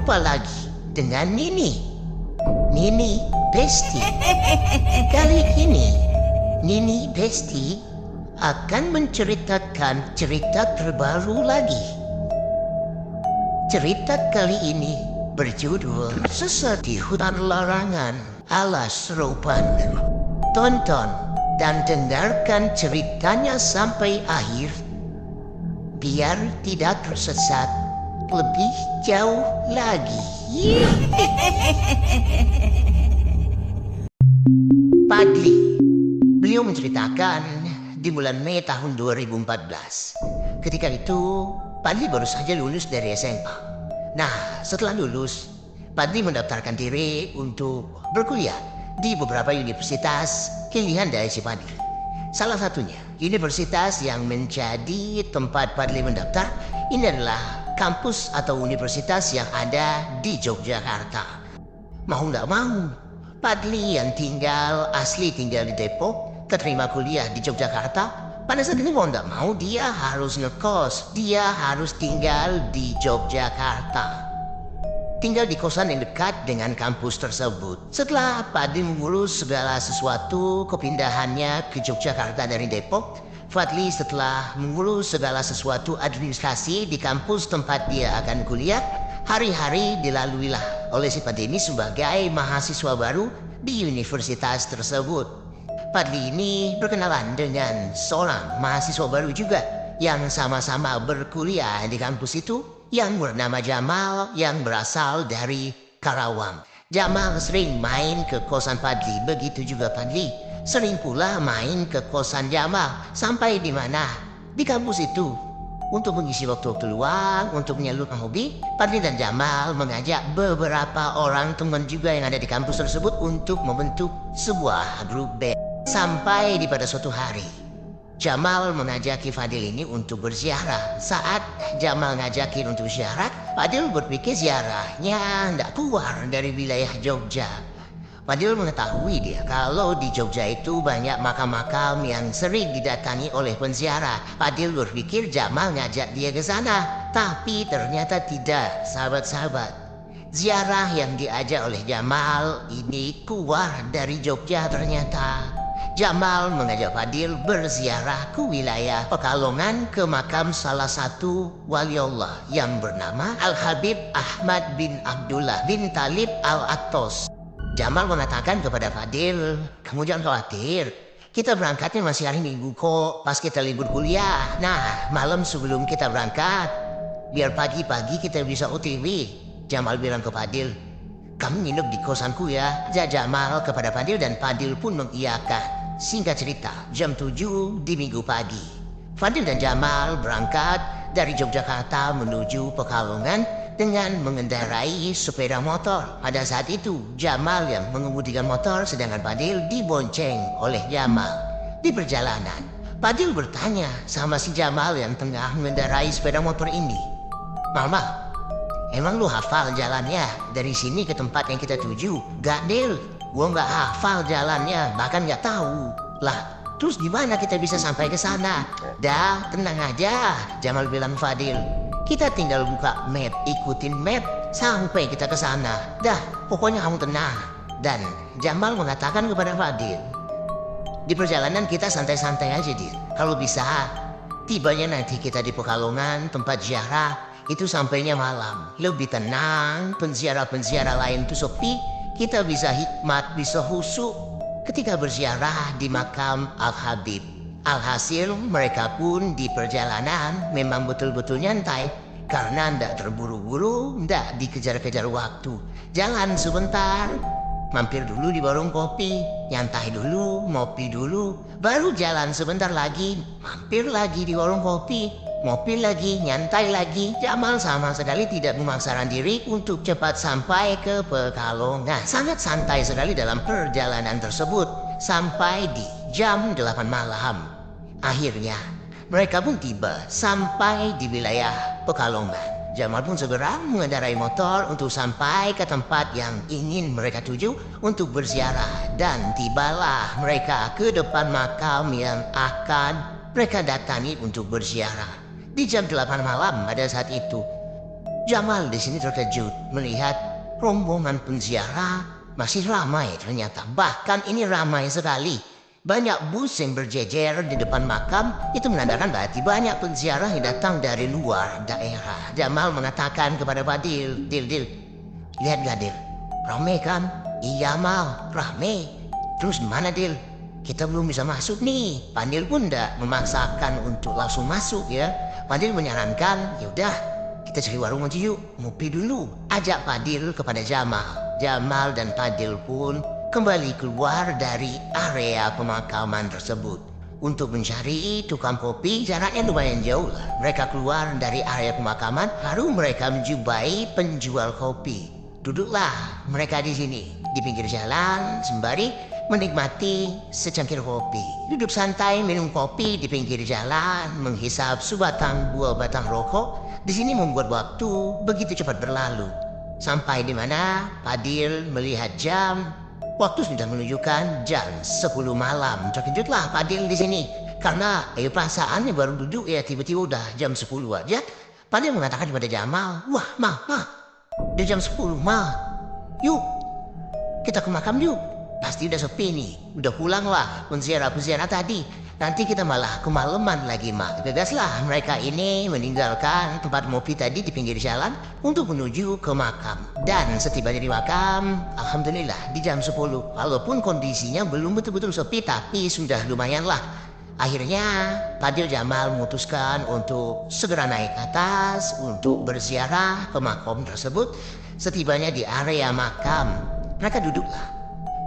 jumpa lagi dengan Nini Besti. Kali ini Nini Besti akan menceritakan cerita terbaru lagi. Cerita kali ini berjudul Sesat di Hutan Larangan ala Seropan. Tonton dan dengarkan ceritanya sampai akhir biar tidak tersesat lebih jauh lagi. Padli, beliau menceritakan di bulan Mei tahun 2014. Ketika itu, Padli baru saja lulus dari SMA. Nah, setelah lulus, Padli mendaftarkan diri untuk berkuliah di beberapa universitas pilihan dari si Padli. Salah satunya, universitas yang menjadi tempat Padli mendaftar ini adalah kampus atau universitas yang ada di Yogyakarta. Mau nggak mau, Padli yang asli tinggal di Depok, keterima kuliah di Yogyakarta. Pada saat ini mau nggak mau dia harus ngekos, dia harus tinggal di Yogyakarta. Tinggal di kosan yang dekat dengan kampus tersebut. Setelah Padli mengurus segala sesuatu kepindahannya ke Yogyakarta dari Depok, Padli setelah mengurus segala sesuatu administrasi di kampus tempat dia akan kuliah, hari-hari dilaluilah oleh si Padli ini sebagai mahasiswa baru di universitas tersebut. Padli ini berkenalan dengan seorang mahasiswa baru juga yang sama-sama berkuliah di kampus itu, yang bernama Jamal yang berasal dari Karawang. Jamal sering main ke kosan Padli, begitu juga Padli sering pula main ke kosan Jamal. Sampai di mana? Di kampus itu. Untuk mengisi waktu-waktu luang, untuk menyalurkan hobi, Padli dan Jamal mengajak beberapa orang teman juga yang ada di kampus tersebut untuk membentuk sebuah grup band. Sampai di pada suatu hari, Jamal mengajaki Fadil ini untuk berziarah. Saat Jamal ngajakin untuk ziarah, Fadil berpikir ziarahnya tidak keluar dari wilayah Jogja. Fadil mengetahui dia kalau di Jogja itu banyak makam-makam yang sering didatangi oleh penziarah. Fadil berpikir Jamal ngajak dia ke sana, tapi ternyata tidak, sahabat-sahabat. Ziarah yang diajak oleh Jamal ini keluar dari Jogja ternyata. Jamal mengajak Fadil berziarah ke wilayah Pekalongan ke makam salah satu wali Allah yang bernama Al-Habib Ahmad bin Abdullah bin Talib Al-Attos. Jamal mengatakan kepada Fadil, "Kamu jangan khawatir, kita berangkatnya masih hari Minggu kok, pas kita libur kuliah. Nah, malam sebelum kita berangkat, biar pagi-pagi kita bisa OTW." Jamal bilang ke Fadil, "Kamu nginep di kosanku ya." Jamal kepada Fadil dan Fadil pun mengiyakan. Singkat cerita, jam 7 di Minggu pagi, Fadil dan Jamal berangkat dari Yogyakarta menuju Pekalongan dengan mengendarai sepeda motor. Pada saat itu, Jamal yang mengemudikan motor sedangkan Fadil dibonceng oleh Jamal. Di perjalanan, Fadil bertanya sama si Jamal yang tengah mengendarai sepeda motor ini, "Mama, emang lu hafal jalannya dari sini ke tempat yang kita tuju?" "Gak, Dil. Gua nggak hafal jalannya, bahkan nggak tahu." "Lah, terus gimana kita bisa sampai ke sana?" "Dah, tenang aja," Jamal bilang Fadil. "Kita tinggal buka map, ikutin map sampai kita ke sana. Dah, pokoknya kamu tenang." Dan Jamal mengatakan kepada Fadil, "Di perjalanan kita santai-santai aja, Dil. Kalau bisa, tibanya nanti kita di Pekalongan, tempat ziarah, itu sampainya malam. Lebih tenang, penziarah-penziarah lain tuh sepi. Kita bisa hikmat, bisa khusyuk ketika berziarah di makam Al-Habib." Alhasil mereka pun di perjalanan memang betul-betul nyantai karena ndak terburu-buru, ndak dikejar-kejar waktu. Jalan sebentar, mampir dulu di warung kopi, nyantai dulu, ngopi dulu, baru jalan sebentar lagi, mampir lagi di warung kopi, ngopi lagi, nyantai lagi. Jamal sama sekali tidak memaksakan diri untuk cepat sampai ke Pekalongan. Sangat santai sekali dalam perjalanan tersebut sampai di jam 8 malam. Akhirnya mereka pun tiba sampai di wilayah Pekalongan. Jamal pun segera mengendarai motor untuk sampai ke tempat yang ingin mereka tuju untuk berziarah. Dan tibalah mereka ke depan makam yang akan mereka datangi untuk berziarah. Di jam 8 malam pada saat itu, Jamal di sini terkejut melihat rombongan penziarah masih ramai ternyata. Bahkan ini ramai sekali. Banyak bus yang berjejer di depan makam. Itu menandakan berarti banyak penziarah yang datang dari luar daerah. Jamal mengatakan kepada Fadil, Dil, lihat gak Dil? Rame kan? Iya Mal, rame. Terus mana Dil? Kita belum bisa masuk nih. Fadil pun tidak memaksakan untuk langsung masuk ya. Fadil menyarankan, yaudah kita cari warung aja yuk, ngopi dulu. Ajak Fadil kepada Jamal. Jamal dan Fadil pun kembali keluar dari area pemakaman tersebut. Untuk mencari tukang kopi, jaraknya lumayan jauh lah. Mereka keluar dari area pemakaman, lalu mereka menjumpai penjual kopi. Duduklah mereka di sini, di pinggir jalan, sembari menikmati secangkir kopi. Duduk santai minum kopi di pinggir jalan, menghisap sebatang buah batang rokok. Di sini membuat waktu begitu cepat berlalu. Sampai di mana Fadil melihat jam. Waktu sudah menunjukkan jam 10 malam. Terkejutlah Fadil di sini karena perasaannya baru duduk ya tiba-tiba udah jam 10 aja. Fadil mengatakan kepada Jamal, wah Ma, udah jam 10 Ma. Yuk kita ke makam yuk. Pasti udah sepi nih, udah pulang lah penziarah tadi. Nanti kita malah kemalaman lagi Mak. Gagaslah mereka ini meninggalkan tempat ngopi tadi di pinggir jalan untuk menuju ke makam. Dan setibanya di makam, alhamdulillah di jam 10. Walaupun kondisinya belum betul-betul sepi tapi sudah lumayan lah. Akhirnya Fadil Jamal memutuskan untuk segera naik ke atas untuk berziarah ke makam tersebut. Setibanya di area makam, mereka duduklah.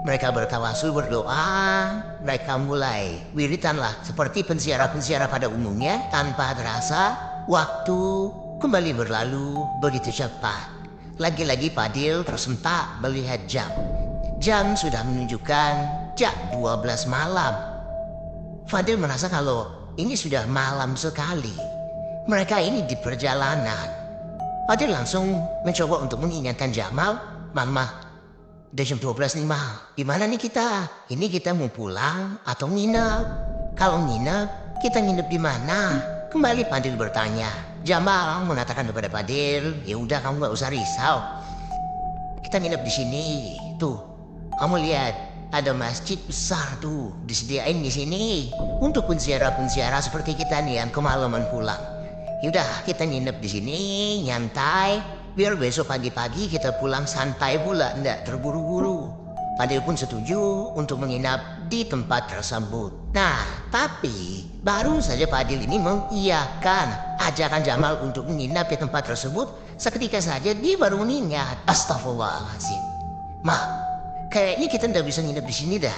Mereka bertawasul, berdoa, mereka mulai wiritanlah seperti penziarah-penziarah pada umumnya. Tanpa terasa, waktu kembali berlalu begitu cepat. Lagi-lagi Fadil tersentak melihat jam. Jam sudah menunjukkan jam 12 malam. Fadil merasa kalau ini sudah malam sekali. Mereka ini di perjalanan. Fadil langsung mencoba untuk mengingatkan Jamal, Mama, udah jam 12 nih Mal, gimana nih kita? Ini kita mau pulang atau nginep? Kalau nginep, kita nginep di mana? Kembali Fadil bertanya. Jamal mengatakan kepada Fadil, ya udah kamu gak usah risau. Kita nginep di sini. Tuh, kamu lihat ada masjid besar tuh disediain di sini untuk penziarah-penziarah seperti kita nih yang kemalaman pulang. Yaudah kita nginep di sini, nyantai. Biar besok pagi-pagi kita pulang santai pula, ndak terburu-buru. Fadil pun setuju untuk menginap di tempat tersebut. Nah, tapi baru saja Fadil ini mengiyakan ajakan Jamal untuk menginap di tempat tersebut, seketika saja dia baru mengingat. Astagfirullahaladzim. Ma, kayaknya kita ndak bisa nginep di sini dah.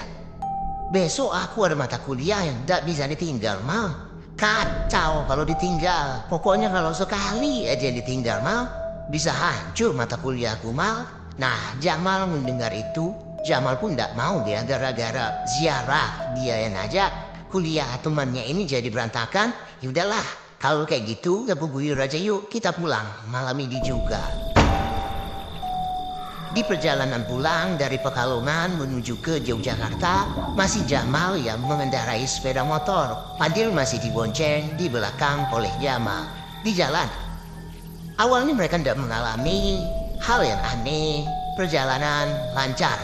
Besok aku ada mata kuliah yang ndak bisa ditinggal, Ma. Kacau kalau ditinggal. Pokoknya kalau sekali aja ditinggal, Ma, bisa hancur mata kuliahku Mal. Nah Jamal mendengar itu, Jamal pun tidak mau dia gara-gara ziarah dia yang ajak kuliah temannya ini jadi berantakan. Ya udahlah kalau kayak gitu kita guyur aja yuk kita pulang malam ini juga. Di perjalanan pulang dari Pekalongan menuju ke Yogyakarta, masih Jamal yang mengendarai sepeda motor. Fadil masih dibonceng di belakang oleh Jamal. Di jalan awalnya mereka tidak mengalami hal yang aneh. Perjalanan lancar.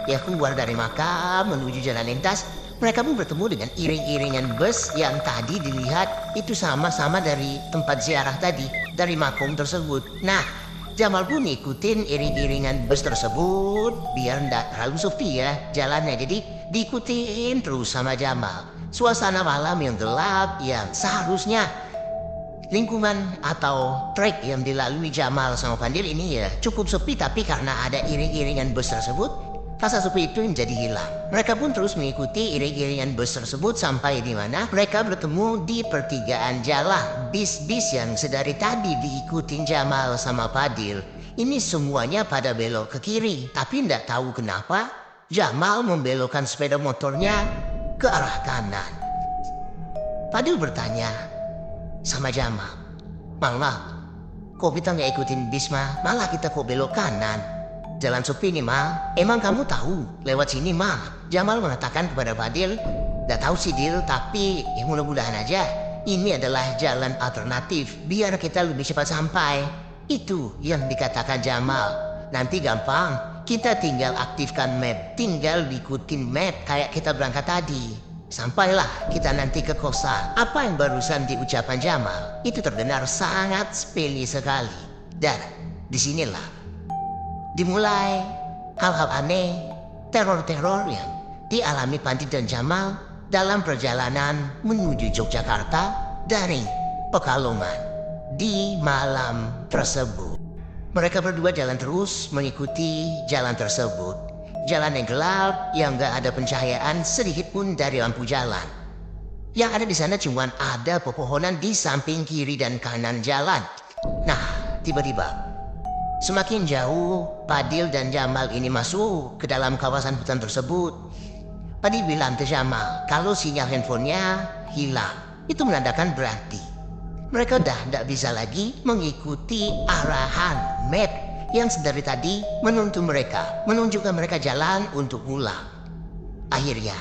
Ya keluar dari makam menuju jalan lintas, mereka pun bertemu dengan iring-iringan bus yang tadi dilihat itu sama-sama dari tempat ziarah tadi, dari makam tersebut. Nah, Jamal pun ikutin iring-iringan bus tersebut biar tidak terlalu sepi ya jalannya. Jadi diikutin terus sama Jamal. Suasana malam yang gelap yang seharusnya lingkungan atau trek yang dilalui Jamal sama Fadil ini ya cukup sepi, tapi karena ada iring-iringan bus tersebut, rasa sepi itu menjadi hilang. Mereka pun terus mengikuti iring-iringan bus tersebut sampai di mana mereka bertemu di pertigaan jalan. Bis-bis yang sedari tadi diikutin Jamal sama Fadil, ini semuanya pada belok ke kiri. Tapi tidak tahu kenapa Jamal membelokkan sepeda motornya ke arah kanan. Fadil bertanya sama Jamal, Mal, kok kita nggak ikutin bis Ma? Malah kita kok belok kanan. Jalan sepi nih Ma. Emang kamu tahu lewat sini Ma? Jamal mengatakan kepada Fadil, nggak tahu sih Dil, tapi ya mudah-mudahan aja ini adalah jalan alternatif biar kita lebih cepat sampai. Itu yang dikatakan Jamal. Nanti gampang, kita tinggal aktifkan map, tinggal ikutin map kayak kita berangkat tadi. Sampailah kita nanti ke kosan. Apa yang barusan diucapkan Jamal itu terdengar sangat sepele sekali. Dan disinilah dimulai hal-hal aneh, teror-teror yang dialami Pandi dan Jamal dalam perjalanan menuju Yogyakarta dari Pekalongan di malam tersebut. Mereka berdua jalan terus mengikuti jalan tersebut. Jalan yang gelap yang gak ada pencahayaan sedikit pun dari lampu jalan. Yang ada di sana cuma ada pepohonan di samping kiri dan kanan jalan. Nah, tiba-tiba semakin jauh Padil dan Jamal ini masuk ke dalam kawasan hutan tersebut. Padil bilang ke Jamal kalau sinyal handphonenya hilang. Itu menandakan berarti mereka dah tidak bisa lagi mengikuti arahan map yang sedari tadi menunjukkan mereka jalan untuk pulang. Akhirnya,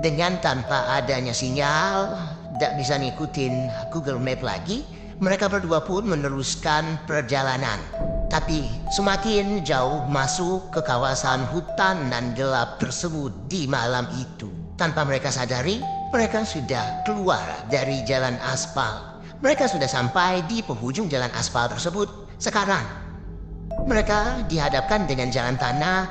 dengan tanpa adanya sinyal, tidak bisa ngikutin Google Map lagi, mereka berdua pun meneruskan perjalanan. Tapi semakin jauh masuk ke kawasan hutan dan gelap tersebut di malam itu. Tanpa mereka sadari, mereka sudah keluar dari jalan aspal. Mereka sudah sampai di penghujung jalan aspal tersebut. Sekarang, mereka dihadapkan dengan jalan tanah.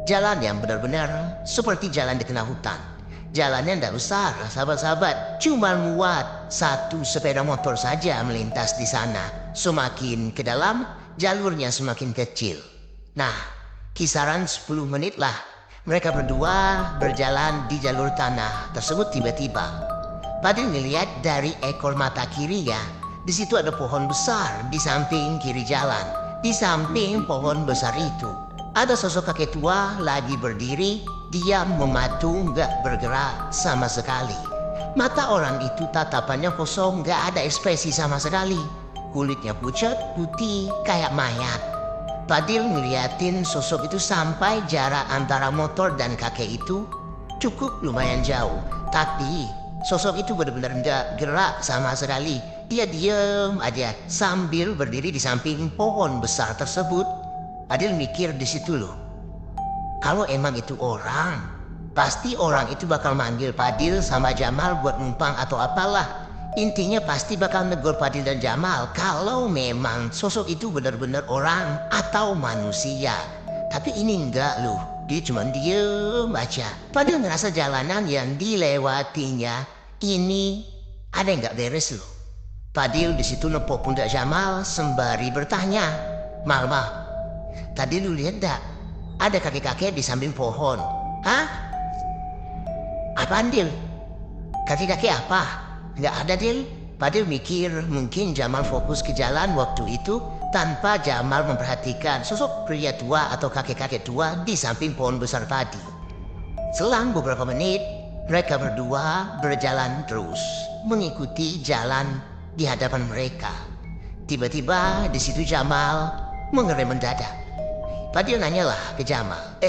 Jalan yang benar-benar seperti jalan di tengah hutan. Jalannya tidak besar, sahabat-sahabat. Cuma muat satu sepeda motor saja melintas di sana. Semakin ke dalam, jalurnya semakin kecil. Nah, kisaran 10 menit lah mereka berdua berjalan di jalur tanah tersebut. Tiba-tiba Padil melihat dari ekor mata kirinya, di situ ada pohon besar di samping kiri jalan. Di samping pohon besar itu ada sosok kakek tua lagi berdiri, diam mematung, gak bergerak sama sekali. Mata orang itu tatapannya kosong, gak ada ekspresi sama sekali. Kulitnya pucat, putih, kayak mayat. Padil ngeliatin sosok itu sampai jarak antara motor dan kakek itu cukup lumayan jauh. Tapi sosok itu benar-benar gak gerak sama sekali. Dia diam aja sambil berdiri di samping pohon besar tersebut. Adil mikir di situ loh. Kalau emang itu orang, pasti orang itu bakal manggil Padil sama Jamal buat numpang atau apalah. Intinya pasti bakal negur Padil dan Jamal kalau memang sosok itu benar-benar orang atau manusia. Tapi ini enggak loh. Dia cuma diem aja. Padil ngerasa jalanan yang dilewatinya ini ada yang gak beres loh. Padil di situ nepuk pundak Jamal sembari bertanya, Mal, tadi lu lihat tak? Ada kakek-kakek di samping pohon. Hah? Apaan, Dil? Kakek-kakek apa? Nggak ada, Dil. Padil mikir mungkin Jamal fokus ke jalan waktu itu tanpa Jamal memperhatikan sosok pria tua atau kakek-kakek tua di samping pohon besar tadi. Selang beberapa menit, mereka berdua berjalan terus mengikuti jalan di hadapan mereka. Tiba-tiba di situ Jamal mengerem mendadak. Padil nanyalah ke Jamal,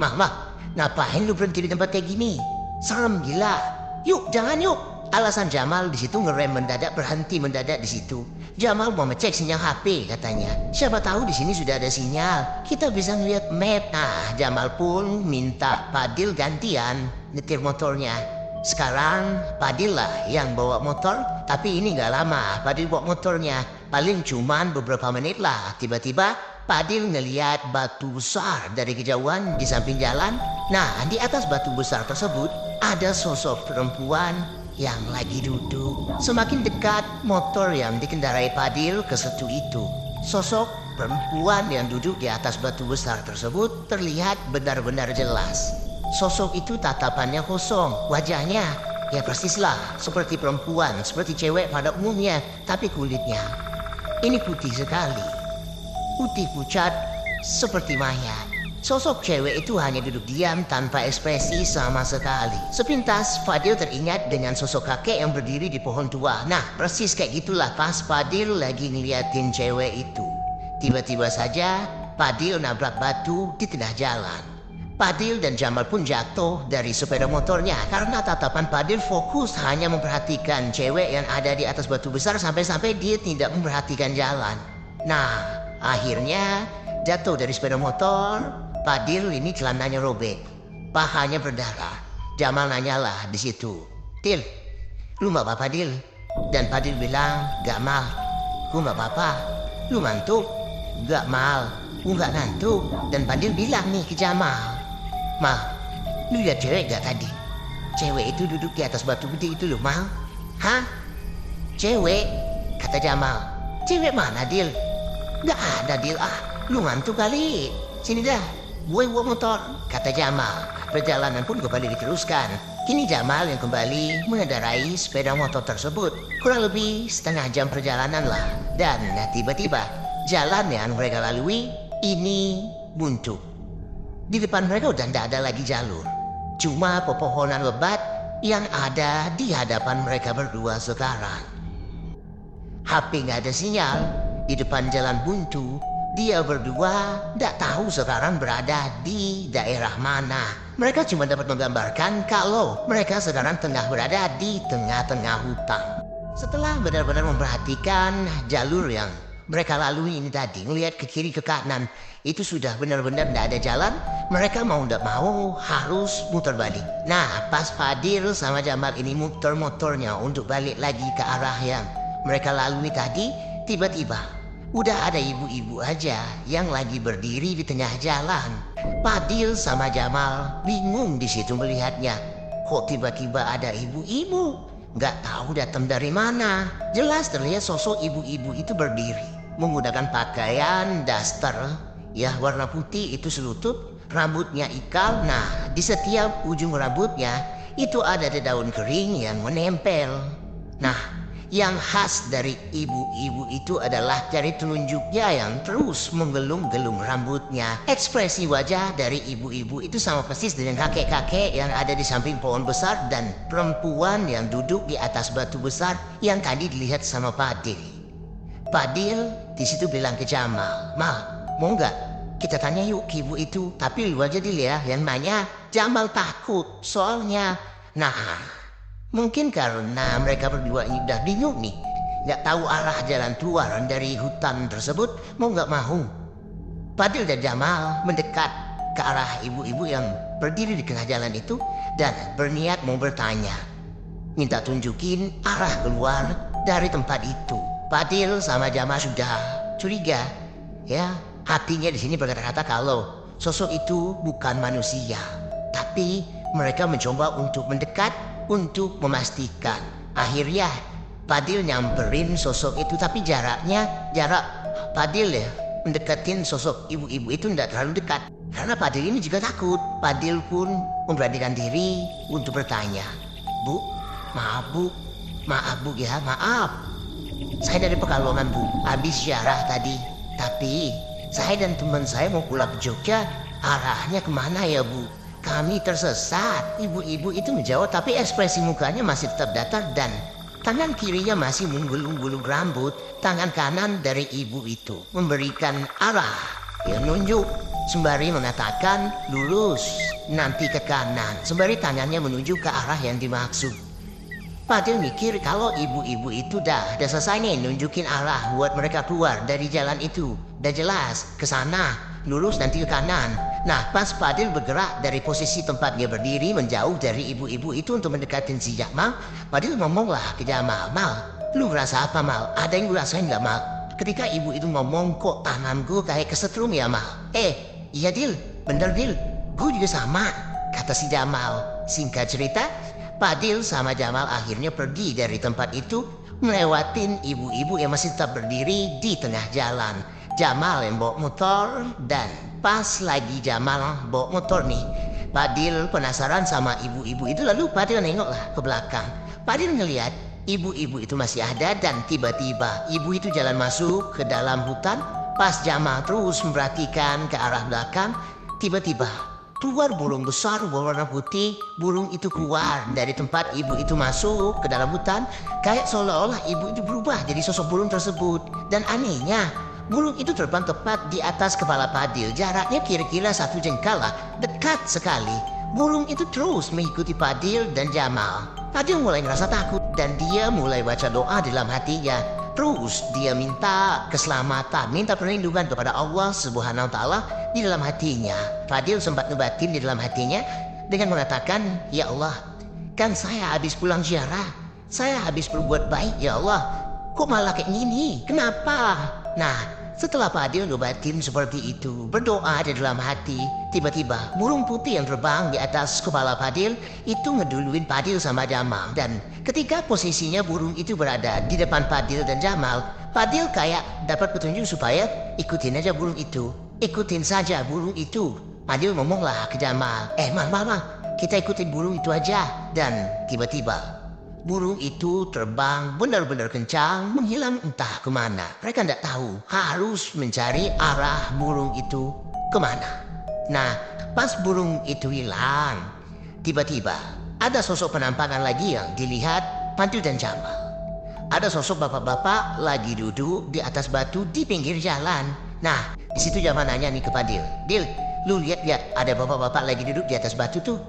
Mah, ngapain lu berhenti di tempat kayak gini? Serem gila. Yuk, jangan yuk. Alasan Jamal di situ ngerem mendadak, berhenti mendadak di situ. Jamal mau ngecek sinyal HP katanya. Siapa tahu di sini sudah ada sinyal. Kita bisa ngeliat map. Nah, Jamal pun minta Padil gantian nyetir motornya. Sekarang Padil lah yang bawa motor, tapi ini gak lama Padil bawa motornya. Paling cuman beberapa menit lah. Tiba-tiba Padil ngeliat batu besar dari kejauhan di samping jalan. Nah, di atas batu besar tersebut ada sosok perempuan yang lagi duduk. Semakin dekat motor yang dikendarai Padil ke situ itu, sosok perempuan yang duduk di atas batu besar tersebut terlihat benar-benar jelas. Sosok itu tatapannya kosong, wajahnya ya persislah seperti perempuan, seperti cewek pada umumnya, tapi kulitnya ini putih sekali, putih pucat seperti mayat. Sosok cewek itu hanya duduk diam tanpa ekspresi sama sekali. Sepintas Padil teringat dengan sosok kakek yang berdiri di pohon tua. Nah, persis kayak gitulah pas Padil lagi ngeliatin cewek itu. Tiba-tiba saja Padil nabrak batu di tengah jalan. Padil dan Jamal pun jatuh dari sepeda motornya karena tatapan Padil fokus hanya memperhatikan cewek yang ada di atas batu besar sampai-sampai dia tidak memperhatikan jalan. Nah, akhirnya jatuh dari sepeda motor. Fadil ini celananya robek, pahanya berdarah. Jamal nanyalah di situ, "Til, lu mbak apa Dil?" Dan Fadil bilang, "Gak mal, gua mbak apa." "Lu ngantuk?" "Gak mal, gua gak ngantuk." Dan Fadil bilang nih ke Jamal, "Mal, lu lihat cewek gak tadi? Cewek itu duduk di atas batu gede itu loh, Mal." "Hah? Cewek?" kata Jamal. "Cewek mana, Dil?" "Gak ada, Dil. Lu ngantuk kali. Sini dah, gue bawa motor," kata Jamal. Perjalanan pun kembali diteruskan. Kini Jamal yang kembali mengendarai sepeda motor tersebut. Kurang lebih setengah jam perjalanan lah. Dan tiba-tiba jalan yang mereka lalui ini buntu. Di depan mereka udah tidak ada lagi jalur. Cuma pepohonan lebat yang ada di hadapan mereka berdua sekarang. HP nggak ada sinyal. Di depan jalan buntu, dia berdua tidak tahu sekarang berada di daerah mana. Mereka cuma dapat menggambarkan kalau mereka sekarang tengah berada di tengah-tengah hutan. Setelah benar-benar memperhatikan jalur yang mereka lalui ini tadi, ngelihat ke kiri ke kanan, itu sudah benar-benar tidak ada jalan. Mereka mau tidak mau harus muter balik. Nah, pas Fadil sama Jamal ini muter motornya untuk balik lagi ke arah yang mereka lalui tadi, tiba-tiba udah ada ibu-ibu aja yang lagi berdiri di tengah jalan. Fadil sama Jamal bingung di situ melihatnya. Kok tiba-tiba ada ibu-ibu? Nggak tahu datang dari mana. Jelas terlihat sosok ibu-ibu itu berdiri menggunakan pakaian daster ya warna putih itu selutut, rambutnya ikal. Nah, di setiap ujung rambutnya itu ada daun kering yang menempel. Nah, yang khas dari ibu-ibu itu adalah jari telunjuknya yang terus menggelung-gelung rambutnya. Ekspresi wajah dari ibu-ibu itu sama persis dengan kakek-kakek yang ada di samping pohon besar dan perempuan yang duduk di atas batu besar yang tadi dilihat sama Fadil. Fadil di situ bilang ke Jamal, "Mal, mau nggak kita tanya yuk ke ibu itu?" Tapi lu aja dilihat yang nanya. Jamal takut soalnya. Nah, mungkin karena mereka berdua ini udah bingung nih, nggak tahu arah jalan keluar dari hutan tersebut, mau nggak mau Fadil dan Jamal mendekat ke arah ibu-ibu yang berdiri di tengah jalan itu dan berniat mau bertanya, minta tunjukin arah keluar dari tempat itu. Fadil sama Jamal sudah curiga, ya hatinya di sini berkata-kata kalau sosok itu bukan manusia, tapi mereka mencoba untuk mendekat untuk memastikan. Akhirnya Fadil nyamperin sosok itu, tapi jarak Fadil ya mendekatin sosok ibu-ibu itu tidak terlalu dekat karena Fadil ini juga takut. Fadil pun memberanikan diri untuk bertanya, "Bu, maaf bu, maaf. Saya dari Pekalongan bu, habis ziarah tadi. Tapi saya dan teman saya mau pulang ke Jogja, arahnya kemana ya bu? Kami tersesat." Ibu-ibu itu menjawab, tapi ekspresi mukanya masih tetap datar dan tangan kirinya masih menggulung-gulung rambut. Tangan kanan dari ibu itu memberikan arah yang nunjuk sembari mengatakan lurus nanti ke kanan, sembari tangannya menuju ke arah yang dimaksud. Fadil mikir kalau ibu-ibu itu udah selesai nih nunjukin arah buat mereka keluar dari jalan itu. Udah jelas ke sana, lurus nanti ke kanan. Nah, pas Fadil bergerak dari posisi tempatnya berdiri menjauh dari ibu-ibu itu untuk mendekatin si Jamal, Fadil ngomonglah ke Jamal, "Mal, lu ngerasa apa Mal? Ada yang lu rasain gak Mal?" Ketika ibu itu ngomong, "Kok tanganku kayak kesetrum ya Mal?" Iya Dil, bener Dil, gue juga sama," kata si Jamal. Singkat cerita, Fadil sama Jamal akhirnya pergi dari tempat itu melewatin ibu-ibu yang masih tetap berdiri di tengah jalan. Jamal yang bawa motor dan pas lagi Jamal bawa motor nih, Fadil penasaran sama ibu-ibu itu, lalu Fadil nengoklah ke belakang. Fadil ngelihat ibu-ibu itu masih ada dan tiba-tiba ibu itu jalan masuk ke dalam hutan. Pas Jamal terus memperhatikan ke arah belakang, tiba-tiba keluar burung besar berwarna putih. Burung itu keluar dari tempat ibu itu masuk ke dalam hutan, kayak seolah-olah ibu itu berubah jadi sosok burung tersebut. Dan anehnya, burung itu terbang tepat di atas kepala Fadil. Jaraknya kira-kira 1 jengkal lah, dekat sekali. Burung itu terus mengikuti Fadil dan Jamal. Fadil mulai ngerasa takut dan dia mulai baca doa dalam hatinya. Terus dia minta keselamatan, minta perlindungan kepada Allah Subhanahu wa taala di dalam hatinya. Fadil sempat nubatin di dalam hatinya dengan mengatakan, "Ya Allah, kan saya habis pulang ziarah. Saya habis berbuat baik, ya Allah. Kok malah kayak gini? Kenapa?" Nah, setelah Fadil nubatin seperti itu, berdoa di dalam hati, tiba-tiba burung putih yang terbang di atas kepala Fadil itu ngeduluin Fadil sama Jamal. Dan ketika posisinya burung itu berada di depan Fadil dan Jamal, Fadil kayak dapat petunjuk supaya ikutin aja burung itu. Ikutin saja burung itu. Fadil ngomonglah ke Jamal, Mal, kita ikutin burung itu aja. Dan tiba-tiba burung itu terbang benar-benar kencang, menghilang entah kemana. Mereka tidak tahu, harus mencari arah burung itu kemana. Nah, pas burung itu hilang, tiba-tiba ada sosok penampakan lagi yang dilihat Fadil dan Jamal. Ada sosok bapak-bapak lagi duduk di atas batu di pinggir jalan. Nah, di situ Jamal nanya nih ke Fadil, "Dil, lu lihat gak ada bapak-bapak lagi duduk di atas batu tuh?"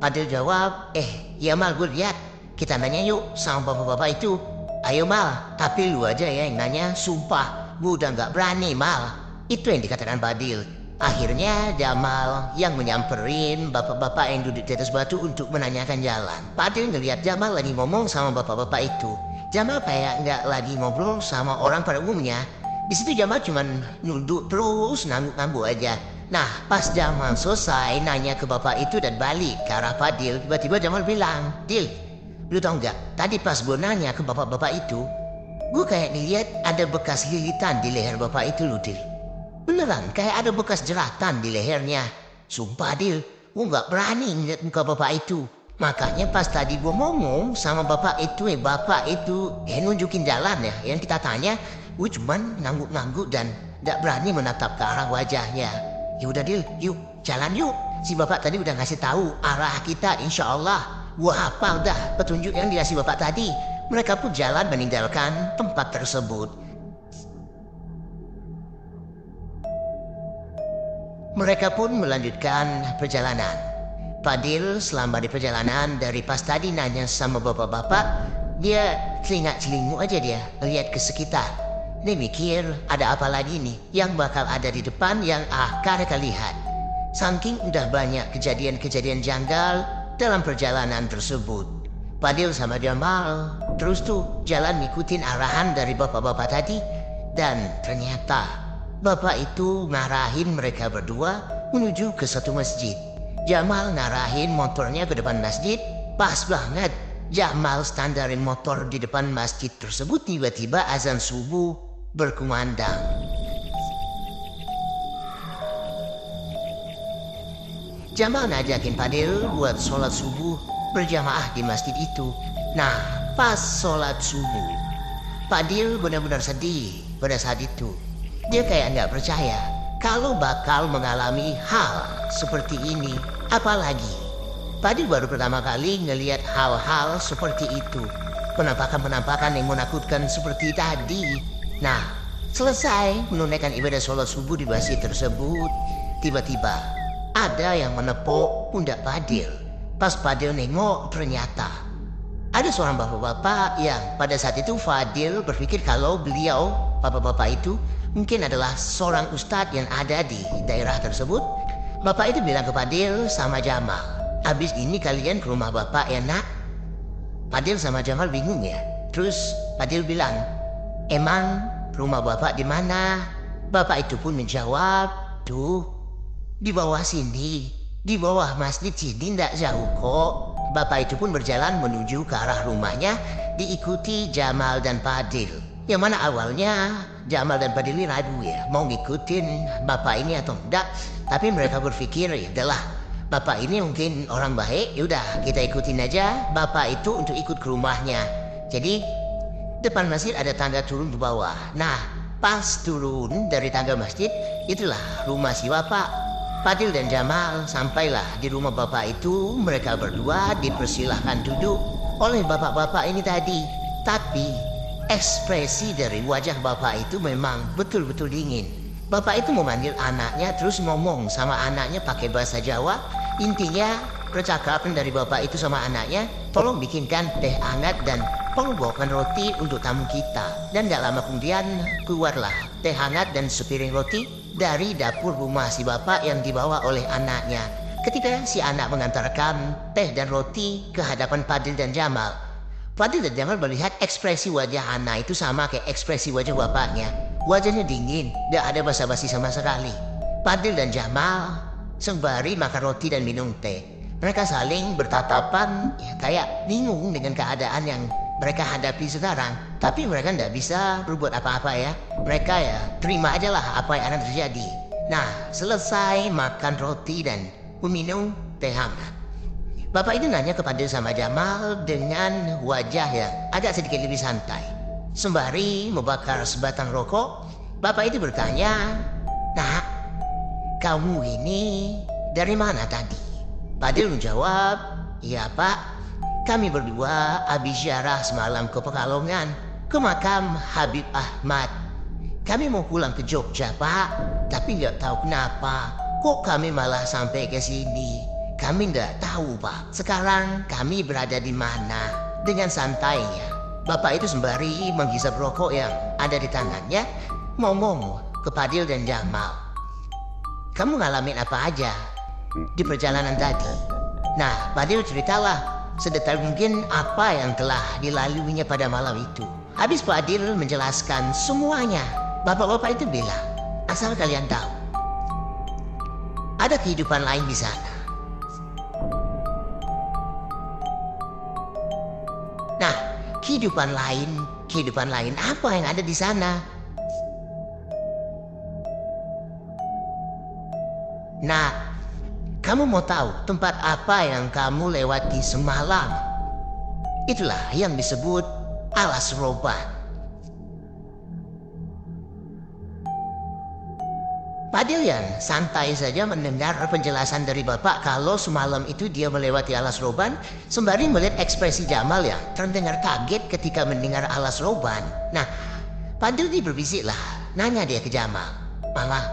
Fadil jawab, "Ya Mal, gue lihat. Kita nanya yuk sama bapak-bapak itu." "Ayo Mal, tapi lu aja ya yang nanya, sumpah gue udah gak berani Mal." Itu yang dikatakan Fadil. Akhirnya Jamal yang menyamperin bapak-bapak yang duduk di atas batu untuk menanyakan jalan. Fadil ngeliat Jamal lagi ngomong sama bapak-bapak itu. Jamal kayak gak lagi ngobrol sama orang pada umumnya. Di situ Jamal cuman nunduk terus ngangguk-ngangguk aja. Nah, pas Jamal selesai nanya ke bapak itu dan balik ke arah Fadil, tiba-tiba Jamal bilang, "Dil, lu tau gak, tadi pas gue nanya ke bapak-bapak itu, gue kayak ngeliat ada bekas lilitan di leher bapak itu lu, Dil. Beneran, kayak ada bekas jeratan di lehernya. Sumpah, Dil, gue gak berani ngeliat muka bapak itu. Makanya pas tadi gue ngomong sama bapak itu, nunjukin jalan ya, yang kita tanya, gue cuman ngangguk-ngangguk dan gak berani menatap ke arah wajahnya. Yaudah, Dil, yuk, jalan yuk. Si bapak tadi udah ngasih tahu arah kita, insya Allah. Gua hafal dah petunjuk yang dikasih bapak tadi." Mereka pun jalan meninggalkan tempat tersebut. Mereka pun melanjutkan perjalanan. Fadil selama di perjalanan dari pas tadi nanya sama bapak-bapak, dia celingak-celinguk aja dia lihat ke sekitar. Dia mikir ada apa lagi nih yang bakal ada di depan yang mereka lihat. Saking udah banyak kejadian-kejadian janggal dalam perjalanan tersebut, Fadil sama Jamal terus tuh jalan ngikutin arahan dari bapak-bapak tadi. Dan ternyata bapak itu ngarahin mereka berdua menuju ke satu masjid. Jamal ngarahin motornya ke depan masjid. Pas banget Jamal standarin motor di depan masjid tersebut, tiba-tiba azan subuh berkumandang. Jamal ngajakin Fadil buat sholat subuh berjamaah di masjid itu. Nah, pas sholat subuh, Fadil benar-benar sedih pada saat itu. Dia kayak nggak percaya kalau bakal mengalami hal seperti ini. Apalagi Fadil baru pertama kali ngelihat hal-hal seperti itu. Penampakan-penampakan yang menakutkan seperti tadi. Nah, selesai menunaikan ibadah sholat subuh di masjid tersebut, tiba-tiba ada yang menepuk pundak Fadil. Pas Fadil nengok, ternyata ada seorang bapak-bapak yang pada saat itu Fadil berpikir kalau beliau, bapak-bapak itu, mungkin adalah seorang ustadz yang ada di daerah tersebut. Bapak itu bilang ke Fadil sama Jamal, "Habis ini kalian ke rumah bapak ya nak?" Fadil sama Jamal bingung ya. Terus Fadil bilang, "Emang rumah bapak di mana?" Bapak itu pun menjawab, "Tuh, di bawah sini, di bawah masjid sini, ndak jauh kok." Bapak itu pun berjalan menuju ke arah rumahnya, diikuti Jamal dan Fadil. Yang mana awalnya Jamal dan Fadil ragu ya, mau ngikutin bapak ini atau enggak. Tapi mereka berpikir, ya udahlah, bapak ini mungkin orang baik, yaudah kita ikutin aja bapak itu untuk ikut ke rumahnya. Jadi depan masjid ada tangga turun ke bawah. Nah, pas turun dari tangga masjid, itulah rumah si bapak. Fadil dan Jamal sampailah di rumah bapak itu. Mereka berdua dipersilahkan duduk oleh bapak-bapak ini tadi. Tapi ekspresi dari wajah bapak itu memang betul-betul dingin. Bapak itu memanggil anaknya terus ngomong sama anaknya pakai bahasa Jawa. Intinya percakapan dari bapak itu sama anaknya, tolong bikinkan teh hangat dan tolong bawakan roti untuk tamu kita. Dan gak lama kemudian keluarlah teh hangat dan sepiring roti dari dapur rumah si bapak yang dibawa oleh anaknya. Ketika si anak mengantarkan teh dan roti ke hadapan Fadil dan Jamal, Fadil dan Jamal melihat ekspresi wajah anak itu sama kayak ekspresi wajah bapaknya. Wajahnya dingin, gak ada basa-basi sama sekali. Fadil dan Jamal sembari makan roti dan minum teh. Mereka saling bertatapan, ya, kayak bingung dengan keadaan yang mereka hadapi sekarang. Tapi mereka tidak bisa berbuat apa-apa ya. Mereka ya terima aja lah apa yang akan terjadi. Nah, selesai makan roti dan meminum teh hangat, bapak itu nanya kepada sama Jamal dengan wajah yang agak sedikit lebih santai. Sembari membakar sebatang rokok, bapak itu bertanya, "Nah, kamu ini dari mana tadi?" Fadil menjawab, "Iya pak, kami berdua habis ziarah semalam ke Pekalongan, ke makam Habib Ahmad. Kami mau pulang ke Jogja pak, tapi nggak tahu kenapa kok kami malah sampai ke sini. Kami nggak tahu pak, sekarang kami berada di mana." Dengan santainya, bapak itu sembari menghisap rokok yang ada di tangannya, ngomong ke Fadil dan Jamal, "Kamu ngalamin apa aja di perjalanan tadi?" Nah, Fadil ceritalah sedetail mungkin apa yang telah dilaluinya pada malam itu. Habis Fadil menjelaskan semuanya, bapak-bapak itu bilang, "Asal kalian tahu, ada kehidupan lain di sana." Nah, kehidupan lain apa yang ada di sana? Nah, kamu mau tahu tempat apa yang kamu lewati semalam? Itulah yang disebut alas roban. Fadil yang santai saja mendengar penjelasan dari bapak kalau semalam itu dia melewati alas roban, sembari melihat ekspresi Jamal yang terdengar kaget ketika mendengar alas roban. Nah, Fadil ini berbisik lah, nanya dia ke Jamal, "Mama,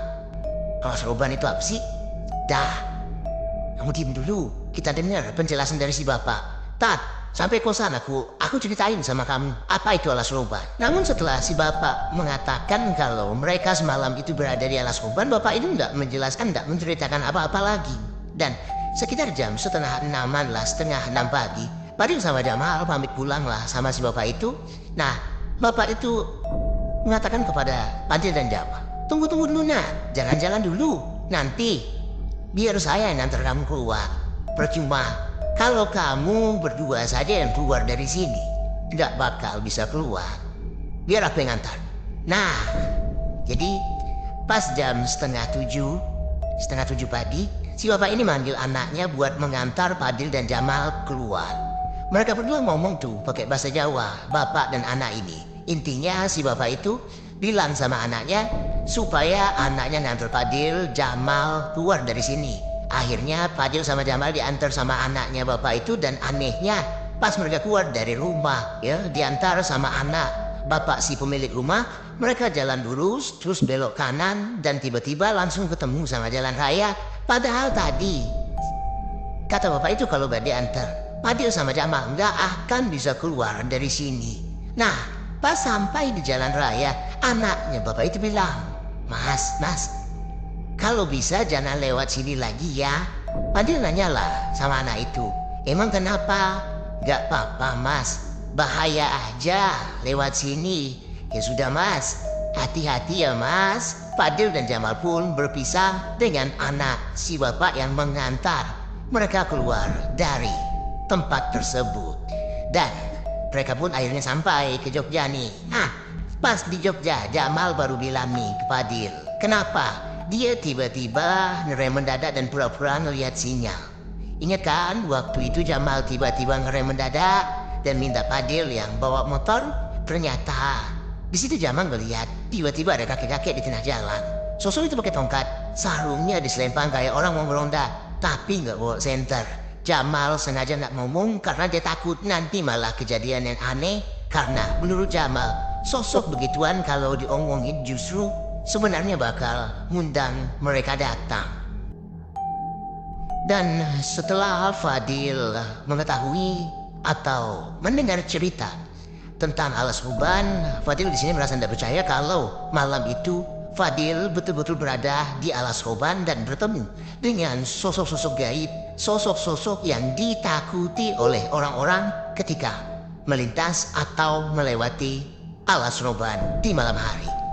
alas roban itu apa sih?" "Dah, kamu diam dulu, kita dengar penjelasan dari si bapak. Tat, sampai kosan aku ceritain sama kamu apa itu alas roban." Namun setelah si bapak mengatakan kalau mereka semalam itu berada di alas roban, bapak itu tidak menjelaskan, tidak menceritakan apa-apa lagi. Dan sekitar jam setengah 6-an lah, setengah 6 pagi, Fadil sama Jamal pamit pulang lah sama si bapak itu. Nah, bapak itu mengatakan kepada Fadil dan Jamal, "Tunggu dulu nak, jangan jalan dulu. Nanti biar saya yang antar kamu keluar. Percuma kalau kamu berdua saja yang keluar dari sini, nggak bakal bisa keluar. Biar aku yang antar." Nah, jadi pas jam setengah tujuh pagi, si bapak ini manggil anaknya buat mengantar Fadil dan Jamal keluar. Mereka berdua ngomong tuh pakai bahasa Jawa, bapak dan anak ini. Intinya si bapak itu bilang sama anaknya supaya anaknya ngantar Fadil, Jamal keluar dari sini. Akhirnya Fadil sama Jamal diantar sama anaknya bapak itu, dan anehnya pas mereka keluar dari rumah ya, diantar sama anak bapak si pemilik rumah, mereka jalan lurus terus belok kanan dan tiba-tiba langsung ketemu sama jalan raya. Padahal tadi kata bapak itu kalau gak diantar Fadil sama Jamal nggak akan bisa keluar dari sini. Nah, pas sampai di jalan raya, anaknya bapak itu bilang, Mas, kalau bisa jangan lewat sini lagi ya." Fadil nanyalah sama anak itu, "Emang kenapa?" "Gak apa-apa mas, bahaya aja lewat sini." "Ya sudah mas, hati-hati ya mas." Fadil dan Jamal pun berpisah dengan anak si bapak yang mengantar mereka keluar dari tempat tersebut. Dan mereka pun akhirnya sampai ke Jogja nih. Nah, pas di Jogja, Jamal baru bilang nih ke Fadil, kenapa dia tiba-tiba ngerem mendadak dan pura-pura ngelihat sinyal. Ingat kan waktu itu Jamal tiba-tiba ngerem mendadak dan minta Fadil yang bawa motor. Ternyata di situ Jamal ngelihat tiba-tiba ada kakek-kakek di tengah jalan. Sosok itu pakai tongkat, sarungnya diselempang kayak orang mau meronda, tapi nggak bawa senter. Jamal sengaja nggak ngomong karena dia takut nanti malah kejadian yang aneh. Karena menurut Jamal, sosok begituan kalau diomongin justru sebenarnya bakal ngundang mereka datang. Dan setelah Fadil mengetahui atau mendengar cerita tentang alas Huban, Fadil di sini merasa tidak percaya kalau malam itu Fadil betul-betul berada di alas Huban dan bertemu dengan sosok-sosok gaib, sosok-sosok yang ditakuti oleh orang-orang ketika melintas atau melewati alas Huban di malam hari.